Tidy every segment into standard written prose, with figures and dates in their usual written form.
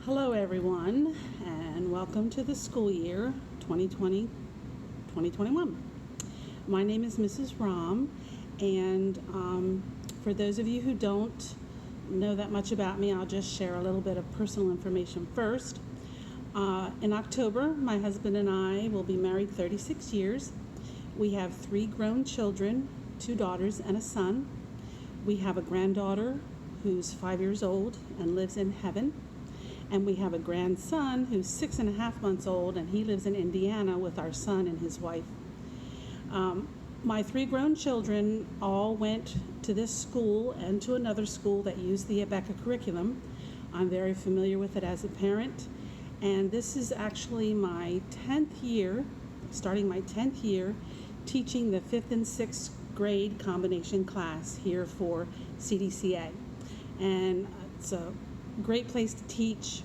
Hello everyone, and welcome to the school year 2020-2021. My name is Mrs. Ram, and for those of you who don't know that much about me, I'll just share a little bit of personal information first. In October, my husband and I will be married 36 years. We have 3 grown children, 2 daughters and a son. We have a granddaughter who's 5 years old and lives in heaven. And we have a grandson who's 6.5 months old, and he lives in Indiana with our son and his wife. My 3 grown children all went to this school and to another school that used the Abeka curriculum. I'm very familiar with it as a parent, and this is actually my 10th year, starting my 10th year, teaching the 5th and 6th grade combination class here for CDCA. And it's a great place to teach.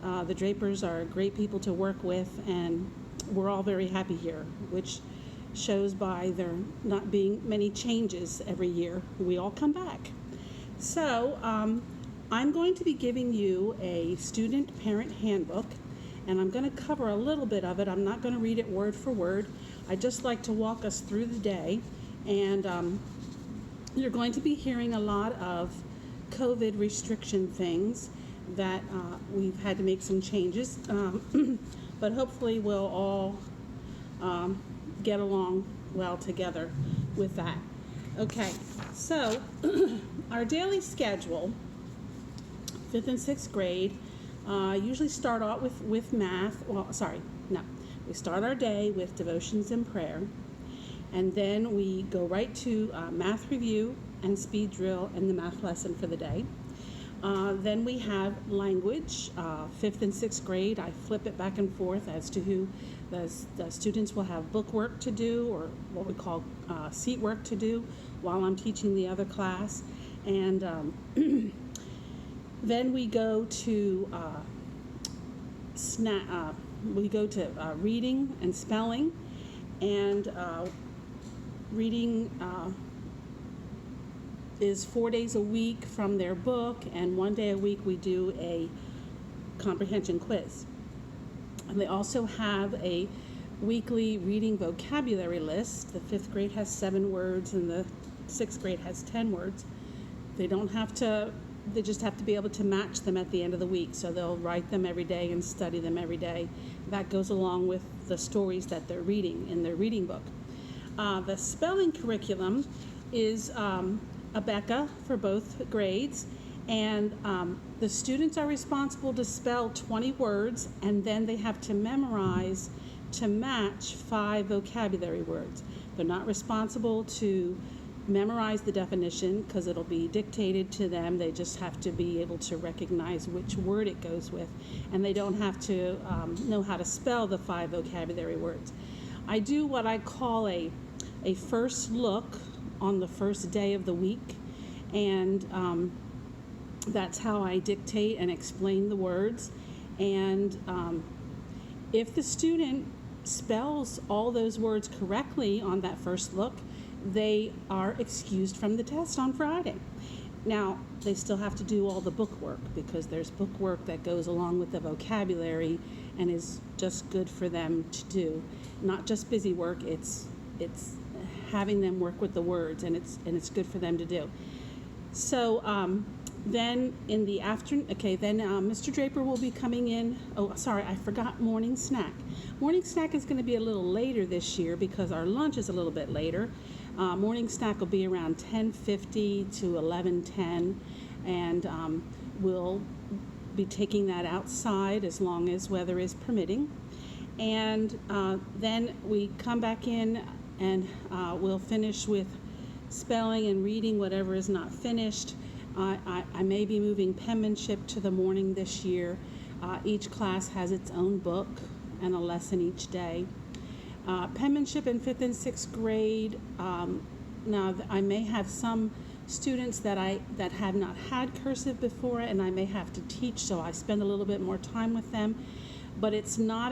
The Drapers are great people to work with, and we're all very happy here, which shows by there not being many changes every year. We all come back. So I'm going to be giving you a student parent handbook, and I'm going to cover a little bit of it. I'm not going to read it word for word. I'd just like to walk us through the day, and you're going to be hearing a lot of COVID restriction things that we've had to make some changes, but hopefully we'll all get along well together with that. Okay, so our daily schedule, 5th and 6th grade, usually start out with math. We start our day with devotions and prayer, and then we go right to math review and speed drill and the math lesson for the day. Then we have language, 5th and 6th grade. I flip it back and forth as to who the students will have book work to do, or what we call seat work to do, while I'm teaching the other class. And then we go to reading and spelling, and reading is 4 days a week from their book, and 1 day a week we do a comprehension quiz. And they also have a weekly reading vocabulary list. The 5th grade has 7 words and the 6th grade has 10 words. They just have to be able to match them at the end of the week, so they'll write them every day and study them every day. That goes along with the stories that they're reading in their reading book. The spelling curriculum is Abeka for both grades, and the students are responsible to spell 20 words, and then they have to memorize to match 5 vocabulary words. They're not responsible to memorize the definition because it'll be dictated to them. They just have to be able to recognize which word it goes with, and they don't have to know how to spell the 5 vocabulary words. I do what I call a first look on the first day of the week, and that's how I dictate and explain the words. And if the student spells all those words correctly on that first look, they are excused from the test on Friday. Now, they still have to do all the book work, because there's book work that goes along with the vocabulary and is just good for them to do. Not just busy work, it's having them work with the words, and it's good for them to do. So then in the afternoon, Mr. Draper will be coming in. Oh, sorry, I forgot morning snack. Morning snack is going to be a little later this year because our lunch is a little bit later. Morning snack will be around 10:50 to 11:10, and we'll be taking that outside as long as weather is permitting. And then we come back in, and we'll finish with spelling and reading whatever is not finished. I may be moving penmanship to the morning this year. Each class has its own book and a lesson each day. Penmanship in 5th and 6th grade. Now I may have some students that have not had cursive before, and I may have to teach, so I spend a little bit more time with them. But it's not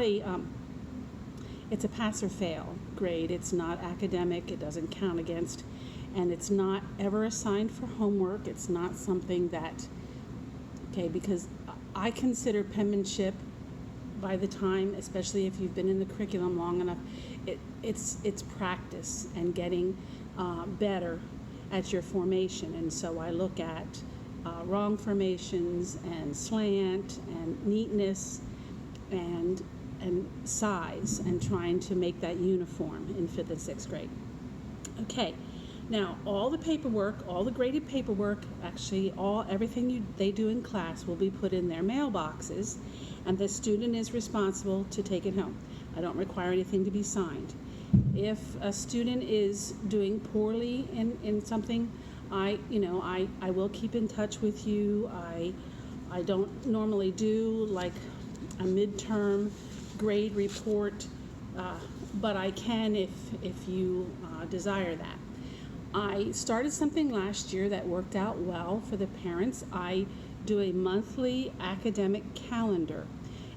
it's a pass or fail grade. It's not academic. It doesn't count against, and it's not ever assigned for homework. It's not something that, because I consider penmanship, by the time, especially if you've been in the curriculum long enough, it's practice and getting better at your formation. And so I look at wrong formations and slant and neatness and size, and trying to make that uniform in 5th and 6th grade. Okay, now all the paperwork, all the graded paperwork, actually everything they do in class will be put in their mailboxes, and the student is responsible to take it home. I don't require anything to be signed. If a student is doing poorly in something, I will keep in touch with you. I don't normally do like a midterm grade report, but I can if you desire that. I started something last year that worked out well for the parents. I do a monthly academic calendar,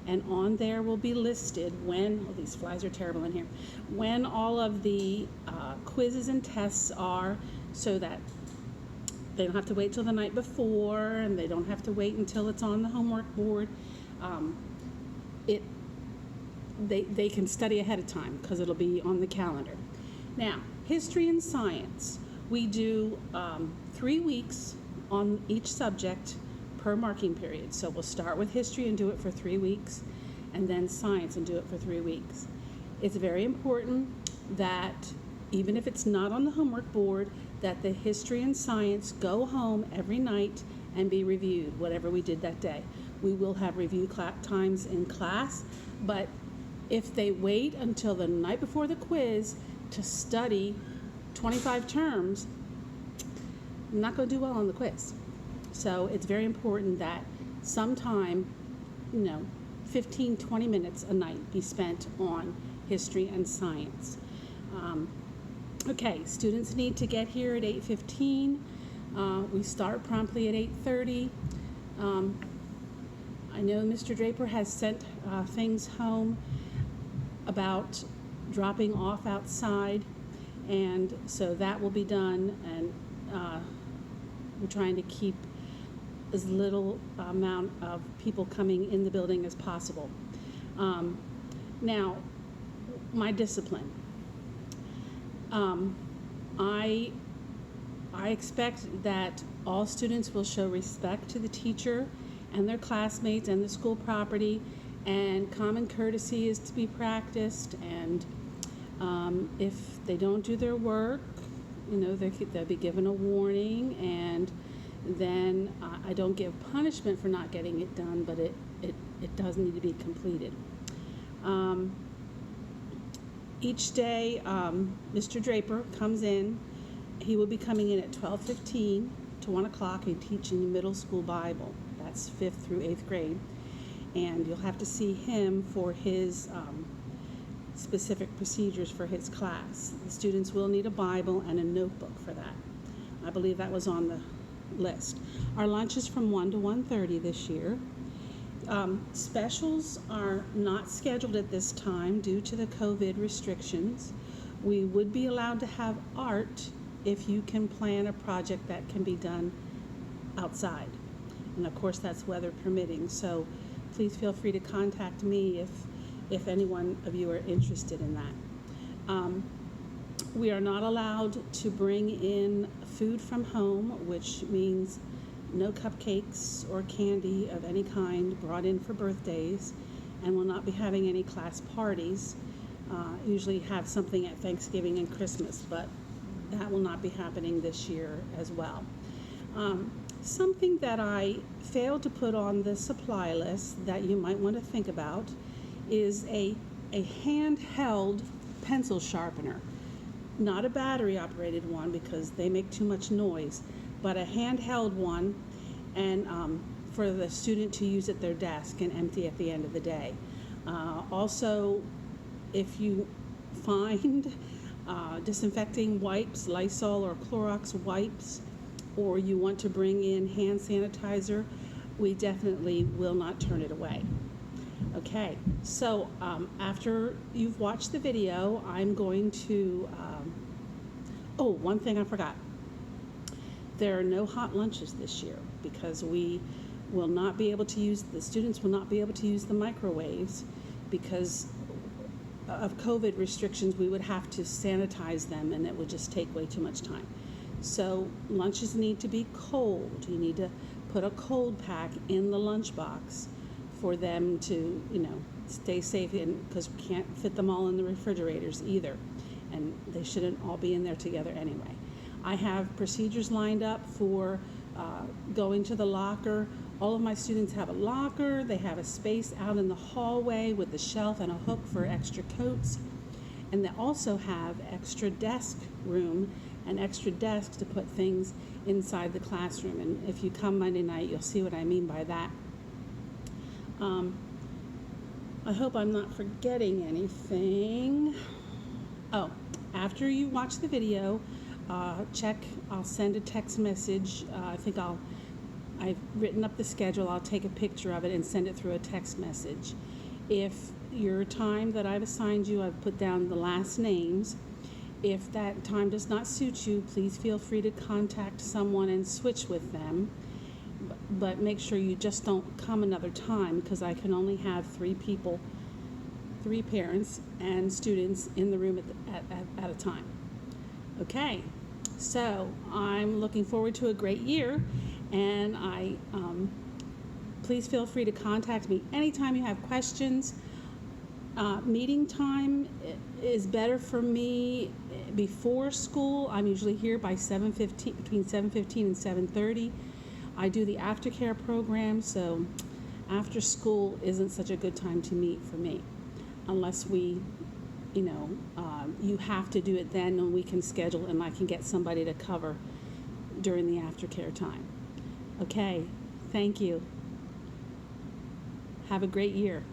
and on there will be listed these flies are terrible in here, when all of the quizzes and tests are, so that they don't have to wait till the night before, and they don't have to wait until it's on the homework board. They can study ahead of time because it'll be on the calendar. Now, history and science, we do 3 weeks on each subject per marking period. So we'll start with history and do it for 3 weeks, and then science and do it for 3 weeks. It's very important that even if it's not on the homework board, that the history and science go home every night and be reviewed, whatever we did that day. We will have review times in class, but if they wait until the night before the quiz to study 25 terms, I'm not going to do well on the quiz. So it's very important that sometime, 15, 20 minutes a night be spent on history and science. Okay, students need to get here at 8:15. We start promptly at 8:30. I know Mr. Draper has sent things home about dropping off outside, and so that will be done, and we're trying to keep as little amount of people coming in the building as possible. Now, my discipline. I expect that all students will show respect to the teacher and their classmates and the school property, and common courtesy is to be practiced, and if they don't do their work, they'll be given a warning, and then I don't give punishment for not getting it done, but it does need to be completed. Each day, Mr. Draper comes in. He will be coming in at 12:15 to 1 o'clock and teaching the middle school Bible. That's 5th through 8th grade. And you'll have to see him for his specific procedures for his class. The students will need a Bible and a notebook for that. I believe that was on the list. Our lunch is from 1 to 1:30 this year. Specials are not scheduled at this time due to the COVID restrictions. We would be allowed to have art if you can plan a project that can be done outside. And of course, that's weather permitting. So please feel free to contact me if any one of you are interested in that. We are not allowed to bring in food from home, which means no cupcakes or candy of any kind brought in for birthdays, and we'll not be having any class parties. Usually have something at Thanksgiving and Christmas, but that will not be happening this year as well. Something that I failed to put on the supply list that you might want to think about is a handheld pencil sharpener. Not a battery operated one because they make too much noise, but a handheld one, and for the student to use at their desk and empty at the end of the day. Also, if you find disinfecting wipes, Lysol or Clorox wipes, or you want to bring in hand sanitizer, we definitely will not turn it away. Okay, so after you've watched the video, I'm going to, one thing I forgot. There are no hot lunches this year because we will not be able to use, the students will not be able to use the microwaves because of COVID restrictions. We would have to sanitize them and it would just take way too much time. So lunches need to be cold. You need to put a cold pack in the lunchbox for them to, stay safe, because we can't fit them all in the refrigerators either. And they shouldn't all be in there together anyway. I have procedures lined up for going to the locker. All of my students have a locker. They have a space out in the hallway with a shelf and a hook for extra coats. And they also have extra desk room and extra desks to put things inside the classroom. And if you come Monday night, you'll see what I mean by that. I hope I'm not forgetting anything. Oh, after you watch the video, I'll send a text message. I've written up the schedule. I'll take a picture of it and send it through a text message. If your time that I've assigned you, I've put down the last names. If that time does not suit you, please feel free to contact someone and switch with them. But make sure you just don't come another time, because I can only have 3 people, 3 parents and students in the room at a time. Okay, so I'm looking forward to a great year, and please feel free to contact me anytime you have questions. Meeting time is better for me before school. I'm usually here by 7:15, between 7:15 and 7:30. I do the aftercare program, so after school isn't such a good time to meet for me, unless we, you have to do it then, and we can schedule and I can get somebody to cover during the aftercare time. Okay, thank you. Have a great year.